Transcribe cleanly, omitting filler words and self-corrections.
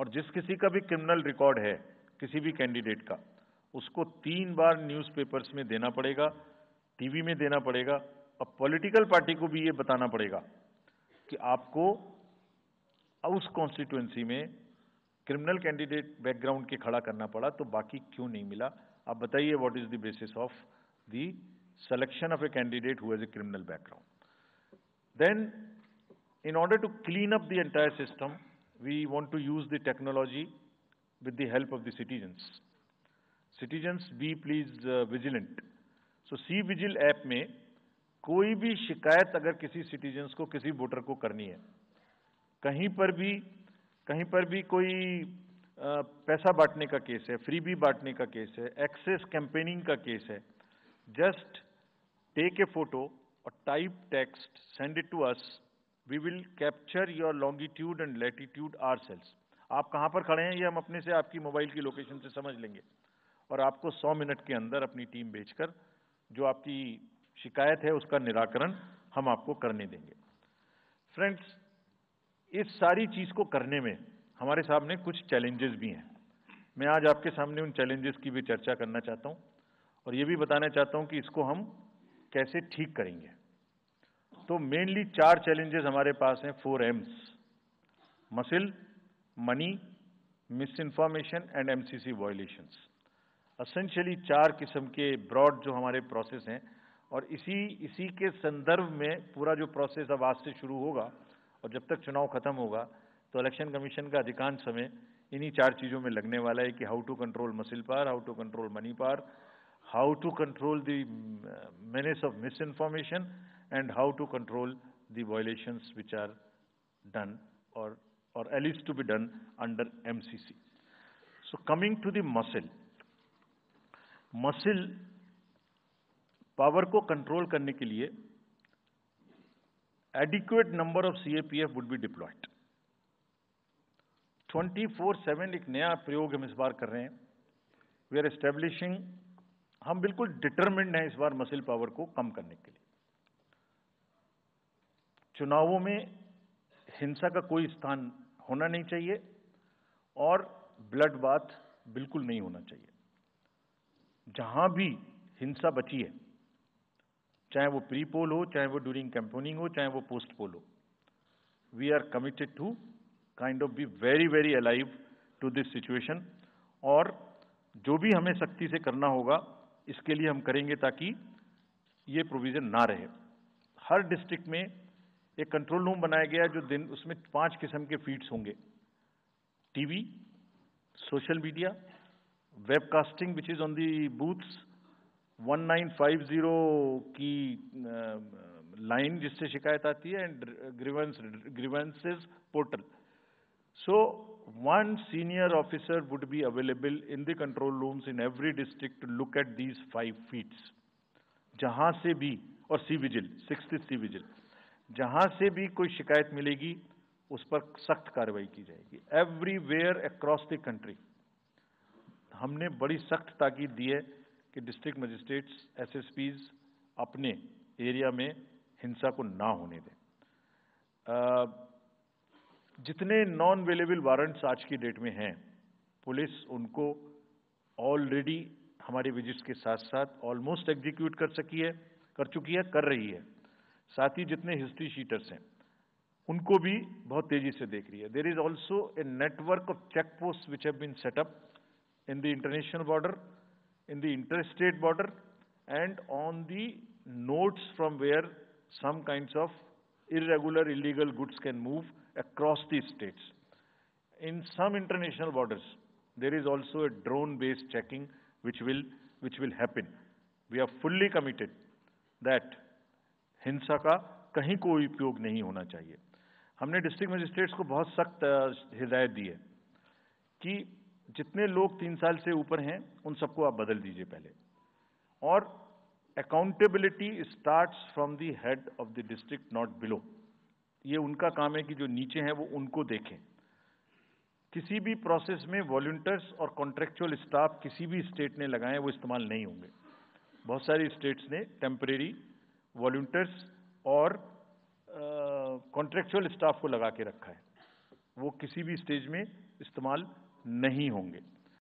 और जिस किसी का भी क्रिमिनल रिकॉर्ड है किसी भी कैंडिडेट का, उसको 3 बार न्यूज़पेपर्स में देना पड़ेगा, टीवी में देना पड़ेगा, और पॉलिटिकल पार्टी को भी ये बताना पड़ेगा कि आपको उस कॉन्स्टिट्यूएंसी में क्रिमिनल कैंडिडेट बैकग्राउंड के खड़ा करना पड़ा, तो बाकी क्यों नहीं मिला? आप बताइए, what is the basis of the selection of a candidate who has a criminal background? Then, in order to clean up the entire system, we want to use the technology with the help of the citizens. Citizens, be please vigilant. So, C-Vigil app में कोई भी शिकायत अगर किसी citizens को, किसी voter को करनी है, कहीं पर भी कोई पैसा बांटने का केस है, फ्रीबी बांटने का केस है, एक्सेस कैंपेनिंग का केस है, just take a photo or type text, send it to us. We will capture your longitude and latitude ourselves. आप कहाँ पर खड़े हैं ये हम अपने से आपकी मोबाइल की लोकेशन से समझ लेंगे, और आपको 100 मिनट के अंदर अपनी टीम भेजकर जो आपकी शिकायत है उसका निराकरण हम आपको करने देंगे। फ्रेंड्स, इस सारी चीज को करने में हमारे सामने कुछ चैलेंजेस भी हैं। मैं आज आपके सामने उन चैलेंजेस की भी चर्चा करना चाहता हूं, और ये भी बताना चाहता हूं कि इसको हम कैसे ठीक करेंगे। तो मेनली 4 चैलेंजेस हमारे पास हैं, 4 M's: muscle, money, miss information and MCC violations. Essentially 4 किस्म के ब्रॉड जो हमारे प्रोसेस हैं, और इसी के संदर्भ में पूरा जो प्रोसेस अब आज से शुरू होगा और जब तक चुनाव खत्म होगा, तो इलेक्शन कमीशन का अधिकांश समय इन्हीं 4 चीजों में लगने वाला है कि how to control muscle power, how to control money power, how to control the menace of misinformation, and how to control the violations which are done or at least to be done under MCC. So coming to the muscle power को control करने के लिए adequate number of CAPF would be deployed. 24/7 एक नया प्रयोग हम इस बार कर रहे हैं। We are establishing, हम बिल्कुल डिटरमिन्ड हैं इस बार मसिल पावर को कम करने के लिए। चुनावों में हिंसा का कोई स्थान होना नहीं चाहिए, और ब्लड बाथ बिल्कुल नहीं होना चाहिए। जहां भी हिंसा बची है, चाहे वो प्री पोल हो, चाहे वो ड्यूरिंग कैंपेनिंग हो, चाहे वो पोस्ट पोल हो, we are committed to kind of be very very alive to this situation, और जो भी हमें सख्ती से करना होगा इसके लिए हम करेंगे ताकि ये प्रोविजन ना रहे। हर डिस्ट्रिक्ट में एक कंट्रोल रूम बनाया गया है, जो दिन उसमें 5 किस्म के फीड्स होंगे: TV, social media, webcasting which is on the booths, 1950 की लाइन जिससे शिकायत आती है, and grievances portal. So, one senior officer would be available in the control rooms in every district to look at these 5 feeds. जहां से भी, और C-Vigil, 6th C-Vigil, जहां से भी कोई शिकायत मिलेगी उस पर सख्त कार्रवाई की जाएगी। एवरीवेयर अक्रॉस द कंट्री हमने बड़ी सख्त ताकीद दी है कि डिस्ट्रिक्ट मजिस्ट्रेट्स, SSPs अपने एरिया में हिंसा को ना होने दें। जितने नॉन अवेलेबल वारंट्स आज की डेट में हैं, पुलिस उनको ऑलरेडी हमारे विजिट्स के साथ साथ ऑलमोस्ट एग्जीक्यूट कर चुकी है, कर रही है। साथ ही जितने हिस्ट्री शीटर्स हैं उनको भी बहुत तेजी से देख रही है। There is also a network of check post which have been set up in the international border, in the interstate border, and on the nodes from where some kinds of irregular, illegal goods can move across the states. In some international borders, there is also a drone-based checking which will happen. We are fully committed that हिंसा का कहीं कोई उपयोग नहीं होना चाहिए। हमने district magistrates को बहुत सख्त हिदायत दी है कि जितने लोग 3 साल से ऊपर हैं उन सबको आप बदल दीजिए पहले, और accountability starts from the head of the district, not below. ये उनका काम है कि जो नीचे हैं वो उनको देखें। किसी भी प्रोसेस में वॉलंटियर्स और कॉन्ट्रेक्चुअल स्टाफ किसी भी स्टेट ने लगाए वो इस्तेमाल नहीं होंगे। बहुत सारी स्टेट्स ने टेम्परेरी वॉलंटियर्स और कॉन्ट्रेक्चुअल स्टाफ को लगा के रखा है, वो किसी भी स्टेज में इस्तेमाल नहीं होंगे।